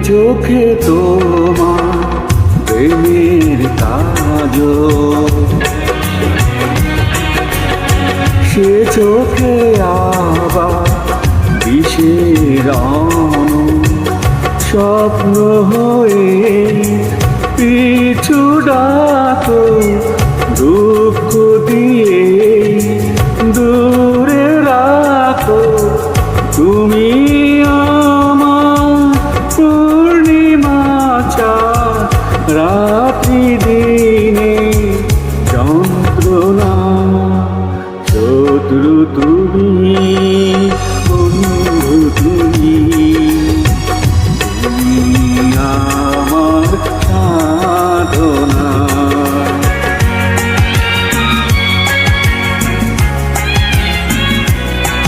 চোখে তোমার প্রেমের কাজল, সে চোখে আবার বিষের স্বপ্ন হয়ে পিছু ডাকো, দুঃখ দিয়ে দূরে রাখো। তুমি আমার পূর্ণিমা চাঁদ, রাত্রি দিনে যন্ত্রণা, শত্রু তুমি।